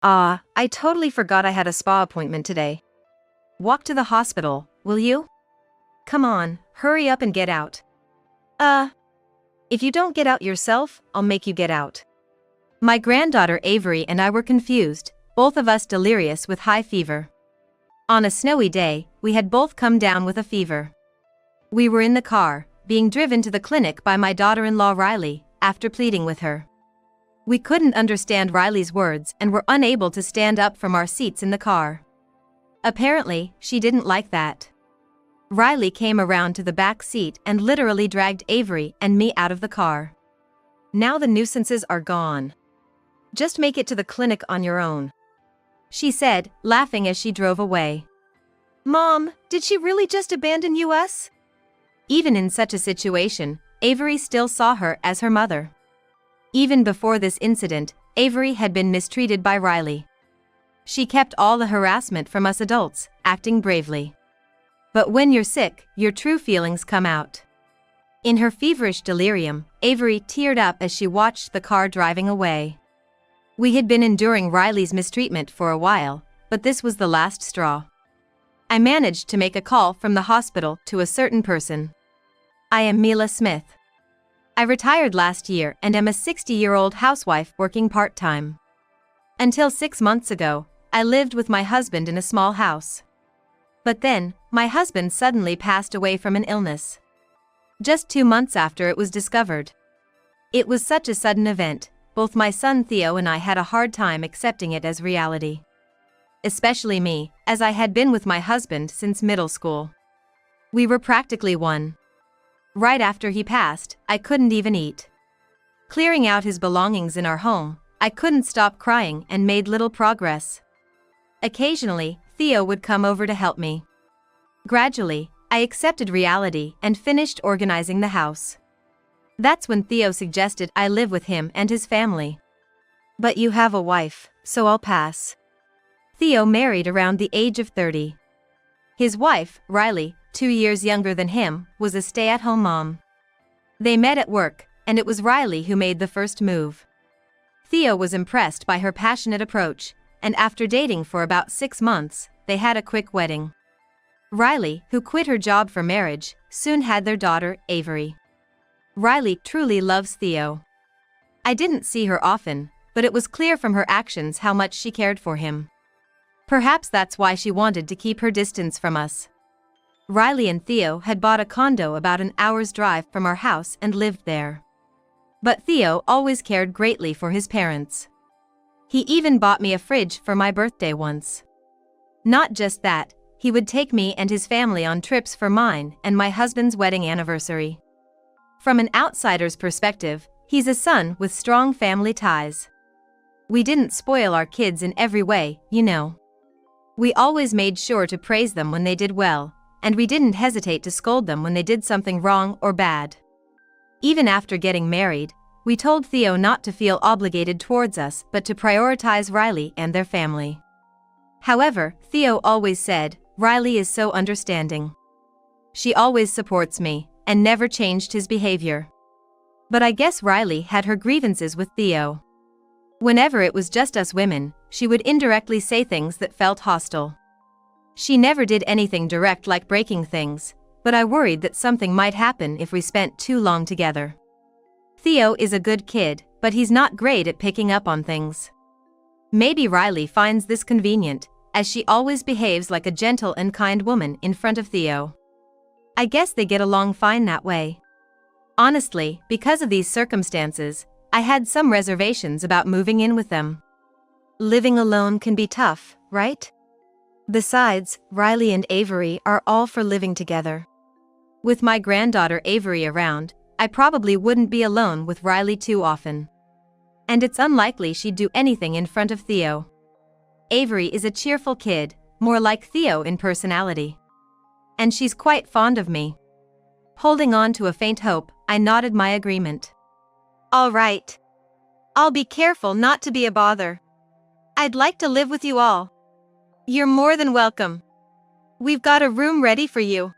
I totally forgot I had a spa appointment today. Walk to the hospital, will you? Come on, hurry up and get out. If you don't get out yourself, I'll make you get out. My granddaughter Avery and I were confused, both of us delirious with high fever. On a snowy day, we had both come down with a fever. We were in the car, being driven to the clinic by my daughter-in-law Riley, after pleading with her. We couldn't understand Riley's words and were unable to stand up from our seats in the car. Apparently, she didn't like that. Riley came around to the back seat and literally dragged Avery and me out of the car. Now the nuisances are gone. Just make it to the clinic on your own, she said, laughing as she drove away. Mom, did she really just abandon us? Even in such a situation, Avery still saw her as her mother. Even before this incident, Avery had been mistreated by Riley. She kept all the harassment from us adults, acting bravely. But when you're sick, your true feelings come out. In her feverish delirium, Avery teared up as she watched the car driving away. We had been enduring Riley's mistreatment for a while, but this was the last straw. I managed to make a call from the hospital to a certain person. I am Mila Smith. I retired last year and am a 60-year-old housewife working part-time. Until 6 months ago, I lived with my husband in a small house. But then, my husband suddenly passed away from an illness. Just 2 months after it was discovered. It was such a sudden event, both my son Theo and I had a hard time accepting it as reality. Especially me, as I had been with my husband since middle school. We were practically one. Right after he passed, I couldn't even eat. Clearing out his belongings in our home, I couldn't stop crying and made little progress. Occasionally, Theo would come over to help me. Gradually, I accepted reality and finished organizing the house. That's when Theo suggested I live with him and his family. But you have a wife, so I'll pass. Theo married around the age of 30. His wife, Riley, 2 years younger than him, was a stay-at-home mom. They met at work, and it was Riley who made the first move. Theo was impressed by her passionate approach, and after dating for about 6 months, they had a quick wedding. Riley, who quit her job for marriage, soon had their daughter, Avery. Riley truly loves Theo. I didn't see her often, but it was clear from her actions how much she cared for him. Perhaps that's why she wanted to keep her distance from us. Riley and Theo had bought a condo about an hour's drive from our house and lived there. But Theo always cared greatly for his parents. He even bought me a fridge for my birthday once. Not just that, he would take me and his family on trips for mine and my husband's wedding anniversary. From an outsider's perspective, he's a son with strong family ties. We didn't spoil our kids in every way, you know. We always made sure to praise them when they did well, and we didn't hesitate to scold them when they did something wrong or bad. Even after getting married, we told Theo not to feel obligated towards us but to prioritize Riley and their family. However, Theo always said, Riley is so understanding. She always supports me, and never changed his behavior. But I guess Riley had her grievances with Theo. Whenever it was just us women, she would indirectly say things that felt hostile. She never did anything direct like breaking things, but I worried that something might happen if we spent too long together. Theo is a good kid, but he's not great at picking up on things. Maybe Riley finds this convenient, as she always behaves like a gentle and kind woman in front of Theo. I guess they get along fine that way. Honestly, because of these circumstances, I had some reservations about moving in with them. Living alone can be tough, right? Besides, Riley and Avery are all for living together. With my granddaughter Avery around, I probably wouldn't be alone with Riley too often. And it's unlikely she'd do anything in front of Theo. Avery is a cheerful kid, more like Theo in personality. And she's quite fond of me. Holding on to a faint hope, I nodded my agreement. All right. I'll be careful not to be a bother. I'd like to live with you all. You're more than welcome. We've got a room ready for you.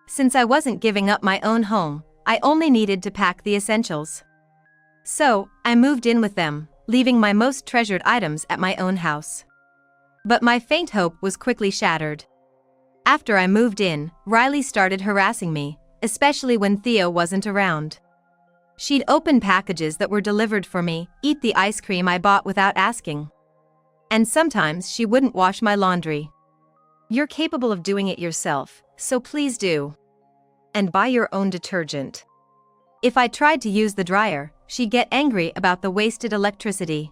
Since I wasn't giving up my own home, I only needed to pack the essentials. So, I moved in with them, leaving my most treasured items at my own house. But my faint hope was quickly shattered. After I moved in, Riley started harassing me, especially when Theo wasn't around. She'd open packages that were delivered for me, eat the ice cream I bought without asking. And sometimes she wouldn't wash my laundry. "You're capable of doing it yourself, so please do. And buy your own detergent." If I tried to use the dryer, she'd get angry about the wasted electricity.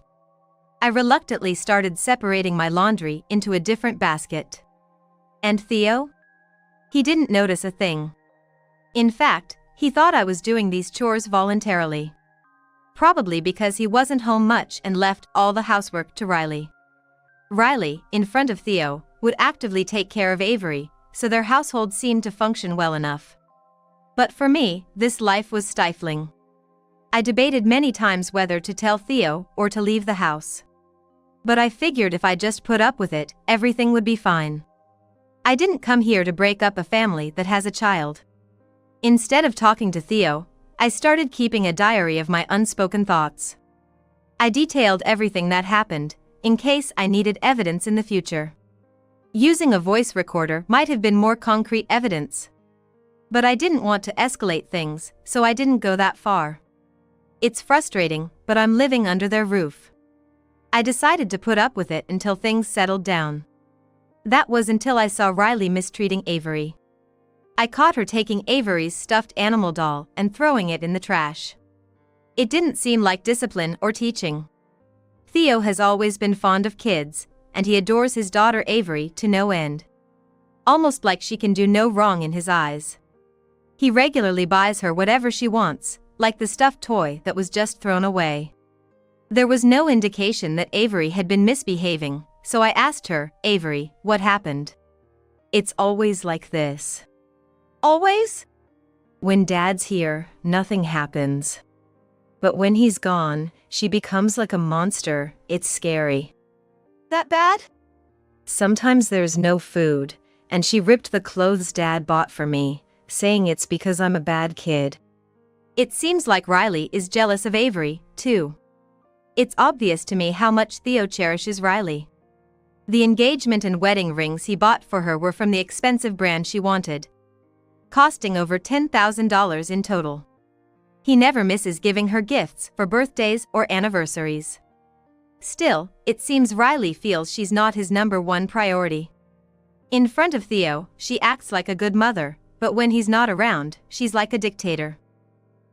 I reluctantly started separating my laundry into a different basket. And Theo? He didn't notice a thing. In fact, he thought I was doing these chores voluntarily. Probably because he wasn't home much and left all the housework to Riley. Riley, in front of Theo, would actively take care of Avery, so their household seemed to function well enough. But for me, this life was stifling. I debated many times whether to tell Theo or to leave the house. But I figured if I just put up with it, everything would be fine. I didn't come here to break up a family that has a child. Instead of talking to Theo, I started keeping a diary of my unspoken thoughts. I detailed everything that happened, in case I needed evidence in the future. Using a voice recorder might have been more concrete evidence. But I didn't want to escalate things, so I didn't go that far. It's frustrating, but I'm living under their roof. I decided to put up with it until things settled down. That was until I saw Riley mistreating Avery. I caught her taking Avery's stuffed animal doll and throwing it in the trash. It didn't seem like discipline or teaching. Theo has always been fond of kids, and he adores his daughter Avery to no end. Almost like she can do no wrong in his eyes. He regularly buys her whatever she wants, like the stuffed toy that was just thrown away. There was no indication that Avery had been misbehaving, so I asked her, "Avery, what happened?" "It's always like this." "Always?" "When Dad's here, nothing happens. But when he's gone, she becomes like a monster. It's scary." "That bad?" "Sometimes there's no food, and she ripped the clothes Dad bought for me, saying it's because I'm a bad kid." It seems like Riley is jealous of Avery, too. It's obvious to me how much Theo cherishes Riley. The engagement and wedding rings he bought for her were from the expensive brand she wanted, costing over $10,000 in total. He never misses giving her gifts for birthdays or anniversaries. Still, it seems Riley feels she's not his #1 priority. In front of Theo, she acts like a good mother, but when he's not around, she's like a dictator.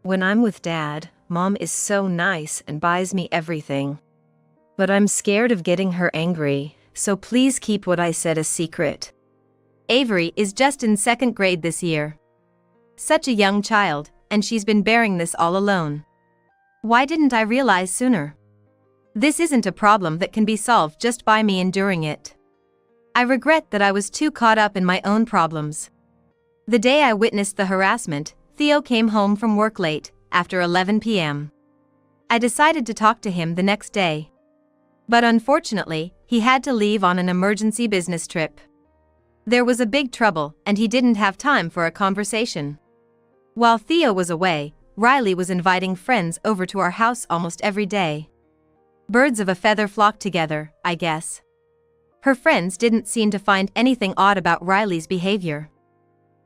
"When I'm with Dad, Mom is so nice and buys me everything. But I'm scared of getting her angry, so please keep what I said a secret." Avery is just in 2nd grade this year. Such a young child, and she's been bearing this all alone. Why didn't I realize sooner? This isn't a problem that can be solved just by me enduring it. I regret that I was too caught up in my own problems. The day I witnessed the harassment, Theo came home from work late, after 11 p.m. I decided to talk to him the next day. But unfortunately, he had to leave on an emergency business trip. There was a big trouble, and he didn't have time for a conversation. While Theo was away, Riley was inviting friends over to our house almost every day. Birds of a feather flocked together, I guess. Her friends didn't seem to find anything odd about Riley's behavior.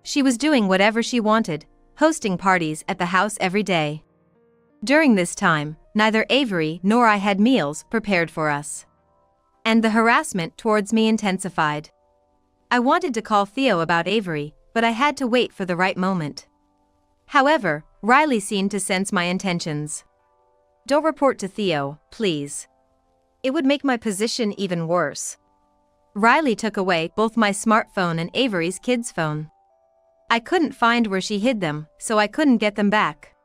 She was doing whatever she wanted, hosting parties at the house every day. During this time, neither Avery nor I had meals prepared for us. And the harassment towards me intensified. I wanted to call Theo about Avery, but I had to wait for the right moment. However, Riley seemed to sense my intentions. "Don't report to Theo, please. It would make my position even worse." Riley took away both my smartphone and Avery's kid's phone. I couldn't find where she hid them, so I couldn't get them back.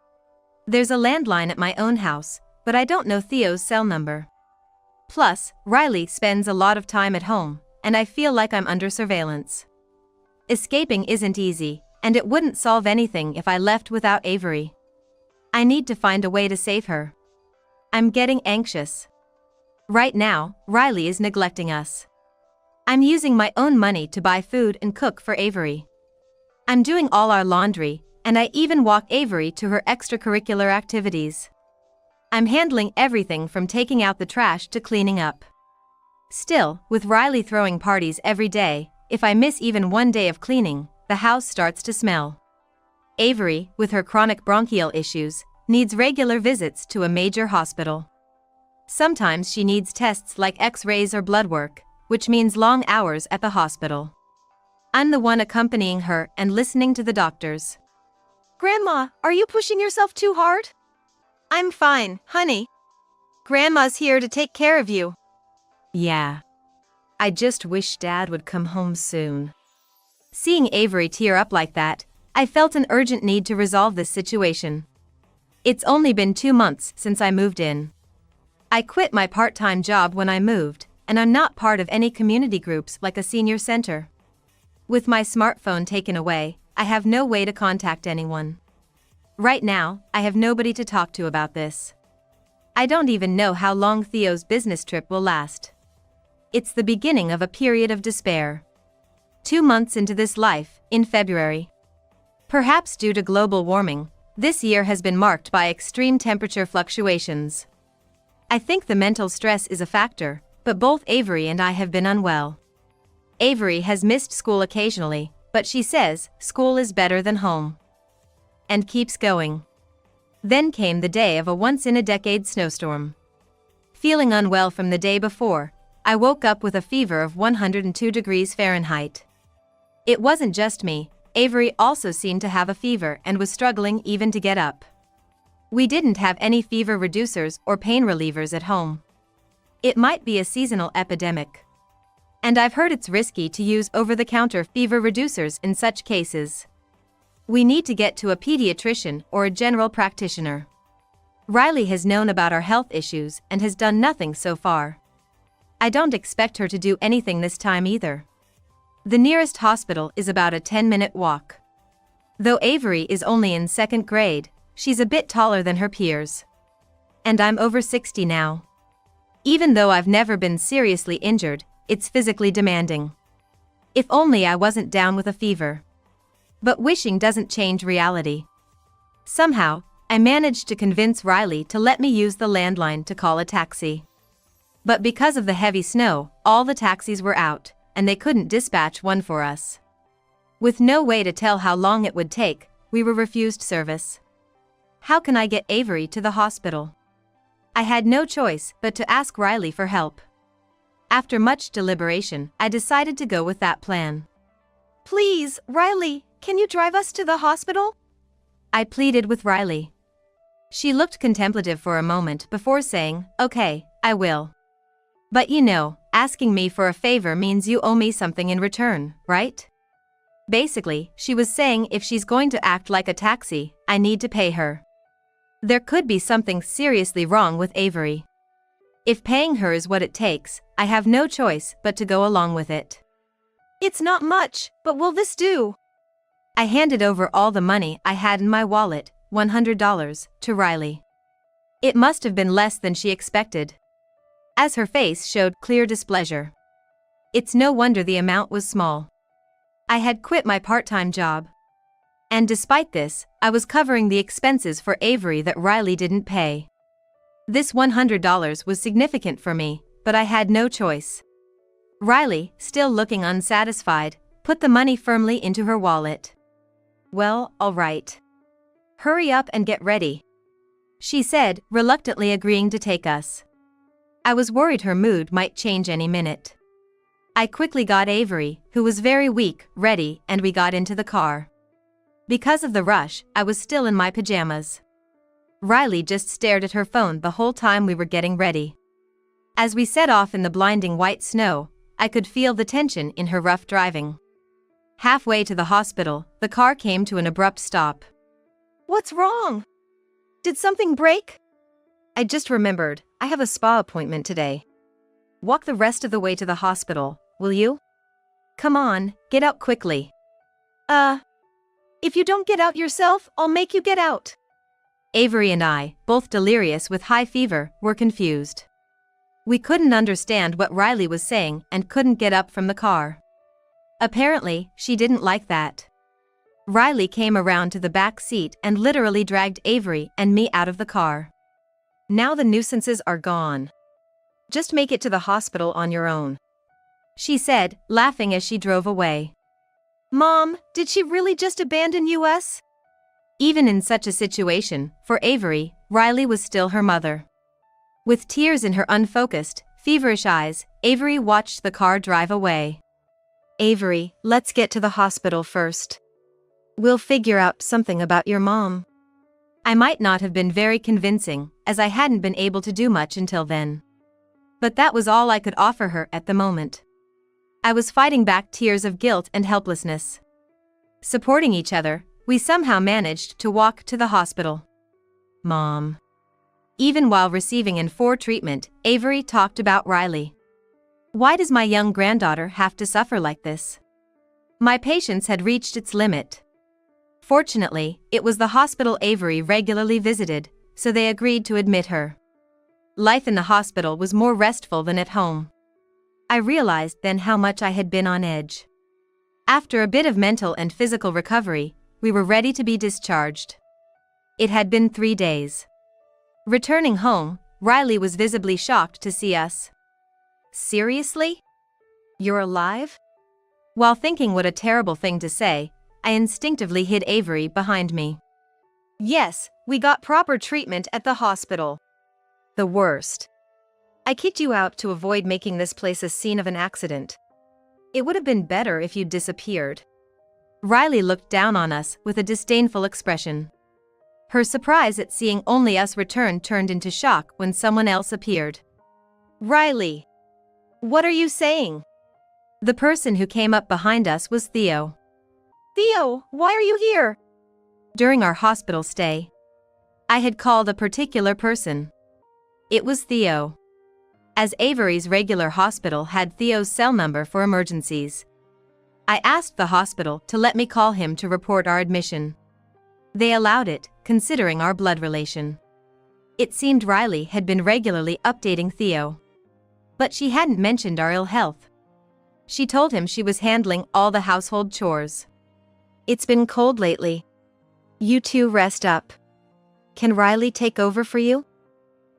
There's a landline at my own house, but I don't know Theo's cell number. Plus, Riley spends a lot of time at home, and I feel like I'm under surveillance. Escaping isn't easy, and it wouldn't solve anything if I left without Avery. I need to find a way to save her. I'm getting anxious. Right now, Riley is neglecting us. I'm using my own money to buy food and cook for Avery. I'm doing all our laundry, and I even walk Avery to her extracurricular activities. I'm handling everything from taking out the trash to cleaning up. Still, with Riley throwing parties every day, if I miss even one day of cleaning, the house starts to smell. Avery, with her chronic bronchial issues, needs regular visits to a major hospital. Sometimes she needs tests like X-rays or blood work, which means long hours at the hospital. I'm the one accompanying her and listening to the doctors. Grandma, are you pushing yourself too hard? I'm fine, honey. Grandma's here to take care of you. Yeah. I just wish Dad would come home soon. Seeing Avery tear up like that, I felt an urgent need to resolve this situation. It's only been 2 months since I moved in. I quit my part-time job when I moved, and I'm not part of any community groups like a senior center. With my smartphone taken away, I have no way to contact anyone. Right now, I have nobody to talk to about this. I don't even know how long Theo's business trip will last. It's the beginning of a period of despair. 2 months into this life, in February. Perhaps due to global warming, this year has been marked by extreme temperature fluctuations. I think the mental stress is a factor, but both Avery and I have been unwell. Avery has missed school occasionally, but she says school is better than home. And keeps going. Then came the day of a once-in-a-decade snowstorm. Feeling unwell from the day before, I woke up with a fever of 102 degrees Fahrenheit. It wasn't just me, Avery also seemed to have a fever and was struggling even to get up. We didn't have any fever reducers or pain relievers at home. It might be a seasonal epidemic. And I've heard it's risky to use over-the-counter fever reducers in such cases. We need to get to a pediatrician or a general practitioner. Riley has known about our health issues and has done nothing so far. I don't expect her to do anything this time either. The nearest hospital is about a 10-minute walk. Though Avery is only in 2nd grade, she's a bit taller than her peers. And I'm over 60 now. Even though I've never been seriously injured, it's physically demanding. If only I wasn't down with a fever. But wishing doesn't change reality. Somehow, I managed to convince Riley to let me use the landline to call a taxi. But because of the heavy snow, all the taxis were out, and they couldn't dispatch one for us. With no way to tell how long it would take, we were refused service. How can I get Avery to the hospital? I had no choice but to ask Riley for help. After much deliberation, I decided to go with that plan. Please, Riley, can you drive us to the hospital? I pleaded with Riley. She looked contemplative for a moment before saying, "Okay, I will. But you know, asking me for a favor means you owe me something in return, right?" Basically, she was saying if she's going to act like a taxi, I need to pay her. There could be something seriously wrong with Avery. If paying her is what it takes, I have no choice but to go along with it. It's not much, but will this do? I handed over all the money I had in my wallet, $100, to Riley. It must have been less than she expected, as her face showed clear displeasure. It's no wonder the amount was small. I had quit my part-time job. And despite this, I was covering the expenses for Avery that Riley didn't pay. This $100 was significant for me, but I had no choice. Riley, still looking unsatisfied, put the money firmly into her wallet. "Well, all right. Hurry up and get ready," she said, reluctantly agreeing to take us. I was worried her mood might change any minute. I quickly got Avery, who was very weak, ready, and we got into the car. Because of the rush, I was still in my pajamas. Riley just stared at her phone the whole time we were getting ready. As we set off in the blinding white snow, I could feel the tension in her rough driving. Halfway to the hospital, the car came to an abrupt stop. What's wrong? Did something break? I just remembered, I have a spa appointment today. Walk the rest of the way to the hospital, will you? Come on, get out quickly. If you don't get out yourself, I'll make you get out. Avery and I, both delirious with high fever, were confused. We couldn't understand what Riley was saying and couldn't get up from the car. Apparently, she didn't like that. Riley came around to the back seat and literally dragged Avery and me out of the car. Now the nuisances are gone. Just make it to the hospital on your own," she said, laughing as she drove away. Mom, did she really just abandon us? Even in such a situation, for Avery, Riley was still her mother. With tears in her unfocused, feverish eyes, Avery watched the car drive away. "Avery, let's get to the hospital first. We'll figure out something about your mom." I might not have been very convincing, as I hadn't been able to do much until then. But that was all I could offer her at the moment. I was fighting back tears of guilt and helplessness. Supporting each other, we somehow managed to walk to the hospital. "Mom." Even while receiving N4 treatment, Avery talked about Riley. "Why does my young granddaughter have to suffer like this?" My patience had reached its limit. Fortunately, it was the hospital Avery regularly visited, so they agreed to admit her. Life in the hospital was more restful than at home. I realized then how much I had been on edge. After a bit of mental and physical recovery, we were ready to be discharged. It had been 3 days. Returning home, Riley was visibly shocked to see us. "Seriously? You're alive?" While thinking what a terrible thing to say, I instinctively hid Avery behind me. "Yes, we got proper treatment at the hospital." "The worst. I kicked you out to avoid making this place a scene of an accident. It would have been better if you'd disappeared." Riley looked down on us with a disdainful expression. Her surprise at seeing only us return turned into shock when someone else appeared. "Riley, what are you saying?" The person who came up behind us was Theo. "Theo, why are you here?" During our hospital stay, I had called a particular person. It was Theo. As Avery's regular hospital had Theo's cell number for emergencies, I asked the hospital to let me call him to report our admission. They allowed it, considering our blood relation. It seemed Riley had been regularly updating Theo. But she hadn't mentioned our ill health. She told him she was handling all the household chores. "It's been cold lately. You two rest up. Can Riley take over for you?"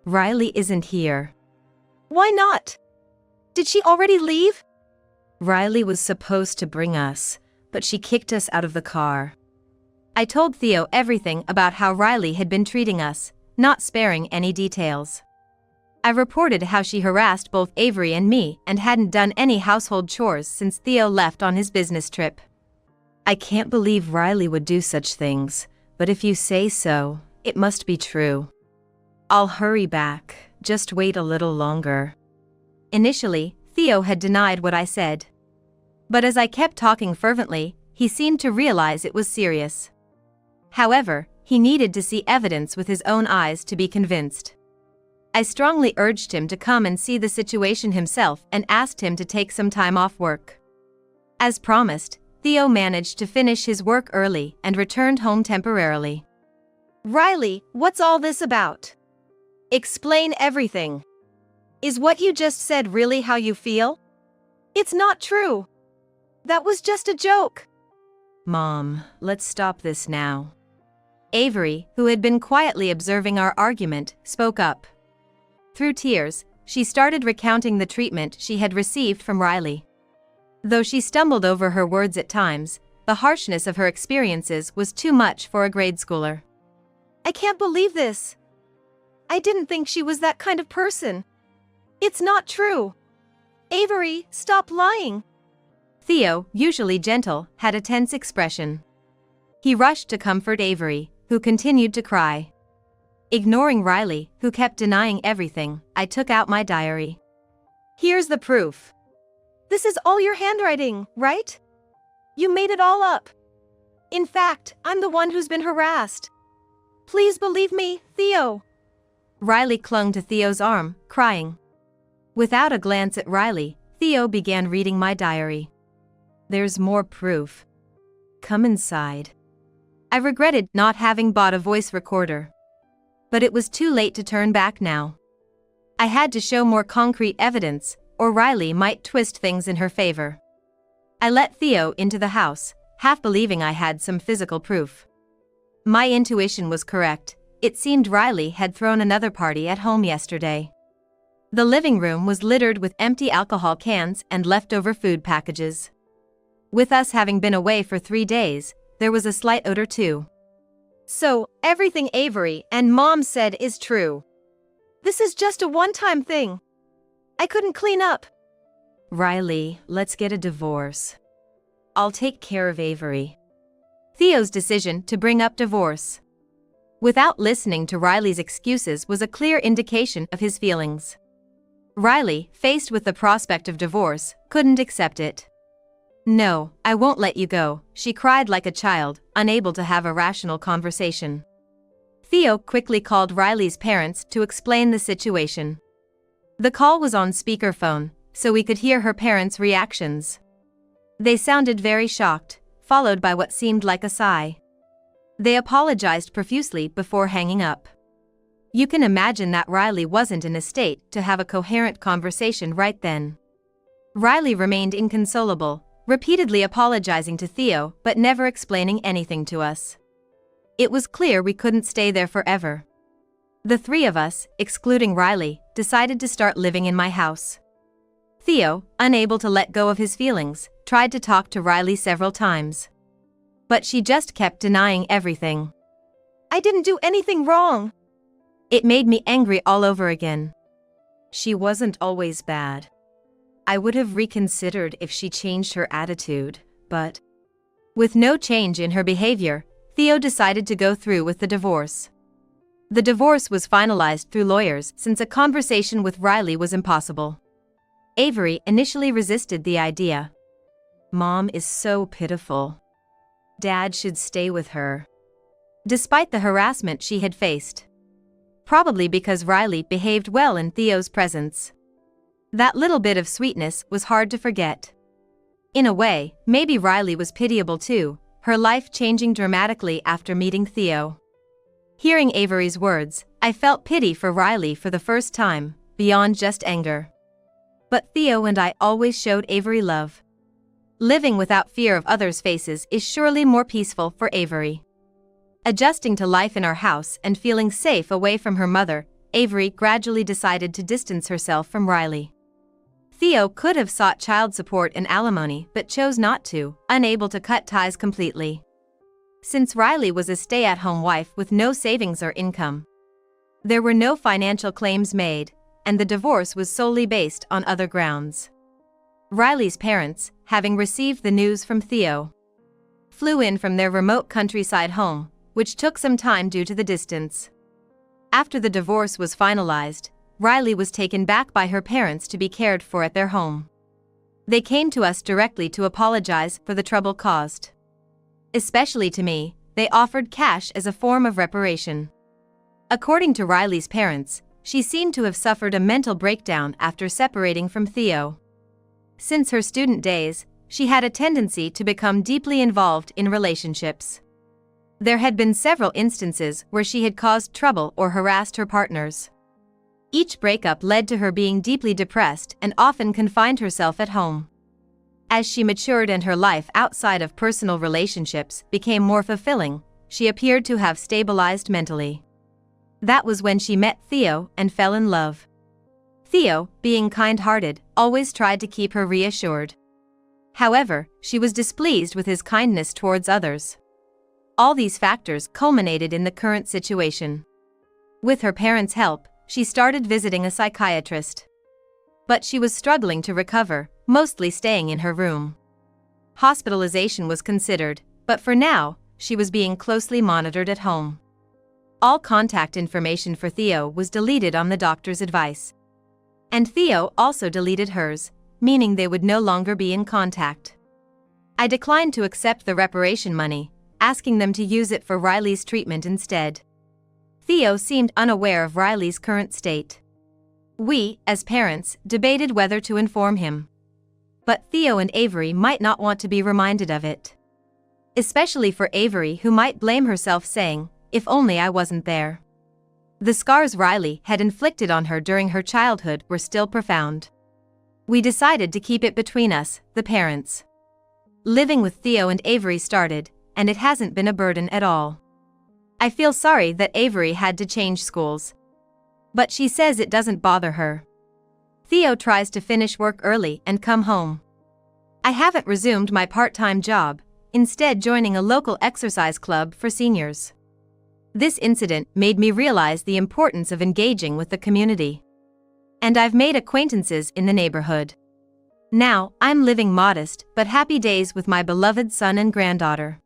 "Riley isn't here." "Why not? Did she already leave?" "Riley was supposed to bring us, but she kicked us out of the car." I told Theo everything about how Riley had been treating us, not sparing any details. I reported how she harassed both Avery and me and hadn't done any household chores since Theo left on his business trip. "I can't believe Riley would do such things, but if you say so, it must be true. I'll hurry back, just wait a little longer." Initially, Theo had denied what I said. But as I kept talking fervently, he seemed to realize it was serious. However, he needed to see evidence with his own eyes to be convinced. I strongly urged him to come and see the situation himself and asked him to take some time off work. As promised, Theo managed to finish his work early and returned home temporarily. "Riley, what's all this about? Explain everything. Is what you just said really how you feel?" "It's not true. That was just a joke." "Mom, let's stop this now." Avery, who had been quietly observing our argument, spoke up. Through tears, she started recounting the treatment she had received from Riley. Though she stumbled over her words at times, the harshness of her experiences was too much for a grade schooler. "I can't believe this. I didn't think she was that kind of person. It's not true. Avery, stop lying." Theo, usually gentle, had a tense expression. He rushed to comfort Avery, who continued to cry. Ignoring Riley, who kept denying everything, I took out my diary. "Here's the proof. This is all your handwriting, right? You made it all up. In fact, I'm the one who's been harassed. Please believe me, Theo." Riley clung to Theo's arm, crying. Without a glance at Riley, Theo began reading my diary. "There's more proof. Come inside." I regretted not having bought a voice recorder. But it was too late to turn back now. I had to show more concrete evidence, or Riley might twist things in her favor. I let Theo into the house, half believing I had some physical proof. My intuition was correct. It seemed Riley had thrown another party at home yesterday. The living room was littered with empty alcohol cans and leftover food packages. With us having been away for 3 days, there was a slight odor too. So, everything Avery and Mom said is true. This is just a one-time thing. I couldn't clean up. Riley, let's get a divorce. I'll take care of Avery. Theo's decision to bring up divorce without listening to Riley's excuses was a clear indication of his feelings. Riley, faced with the prospect of divorce, couldn't accept it. "No, I won't let you go," she cried like a child, unable to have a rational conversation. Theo quickly called Riley's parents to explain the situation. The call was on speakerphone, so we could hear her parents' reactions. They sounded very shocked, followed by what seemed like a sigh. They apologized profusely before hanging up. You can imagine that Riley wasn't in a state to have a coherent conversation right then. Riley remained inconsolable, repeatedly apologizing to Theo but never explaining anything to us. It was clear we couldn't stay there forever. The 3 of us, excluding Riley, decided to start living in my house. Theo, unable to let go of his feelings, tried to talk to Riley several times. But she just kept denying everything. I didn't do anything wrong. It made me angry all over again. She wasn't always bad. I would have reconsidered if she changed her attitude, but with no change in her behavior, Theo decided to go through with the divorce. The divorce was finalized through lawyers since a conversation with Riley was impossible. Avery initially resisted the idea. "Mom is so pitiful. Dad should stay with her." Despite the harassment she had faced. Probably because Riley behaved well in Theo's presence. That little bit of sweetness was hard to forget. In a way, maybe Riley was pitiable too, her life changing dramatically after meeting Theo. Hearing Avery's words, I felt pity for Riley for the first time, beyond just anger. But Theo and I always showed Avery love. Living without fear of others' faces is surely more peaceful for Avery. Adjusting to life in our house and feeling safe away from her mother, Avery gradually decided to distance herself from Riley. Theo could have sought child support and alimony but chose not to, unable to cut ties completely. Since Riley was a stay-at-home wife with no savings or income, there were no financial claims made, and the divorce was solely based on other grounds. Riley's parents, having received the news from Theo, flew in from their remote countryside home, which took some time due to the distance. After the divorce was finalized, Riley was taken back by her parents to be cared for at their home. They came to us directly to apologize for the trouble caused. Especially to me, they offered cash as a form of reparation. According to Riley's parents, she seemed to have suffered a mental breakdown after separating from Theo. Since her student days, she had a tendency to become deeply involved in relationships. There had been several instances where she had caused trouble or harassed her partners. Each breakup led to her being deeply depressed and often confined herself at home. As she matured and her life outside of personal relationships became more fulfilling, she appeared to have stabilized mentally. That was when she met Theo and fell in love. Theo, being kind-hearted, always tried to keep her reassured. However, she was displeased with his kindness towards others. All these factors culminated in the current situation. With her parents' help, she started visiting a psychiatrist. But she was struggling to recover, mostly staying in her room. Hospitalization was considered, but for now, she was being closely monitored at home. All contact information for Theo was deleted on the doctor's advice. And Theo also deleted hers, meaning they would no longer be in contact. I declined to accept the reparation money, asking them to use it for Riley's treatment instead. Theo seemed unaware of Riley's current state. We, as parents, debated whether to inform him. But Theo and Avery might not want to be reminded of it. Especially for Avery, who might blame herself saying, "If only I wasn't there." The scars Riley had inflicted on her during her childhood were still profound. We decided to keep it between us, the parents. Living with Theo and Avery started, and it hasn't been a burden at all. I feel sorry that Avery had to change schools. But she says it doesn't bother her. Theo tries to finish work early and come home. I haven't resumed my part-time job, instead joining a local exercise club for seniors. This incident made me realize the importance of engaging with the community. And I've made acquaintances in the neighborhood. Now, I'm living modest but happy days with my beloved son and granddaughter.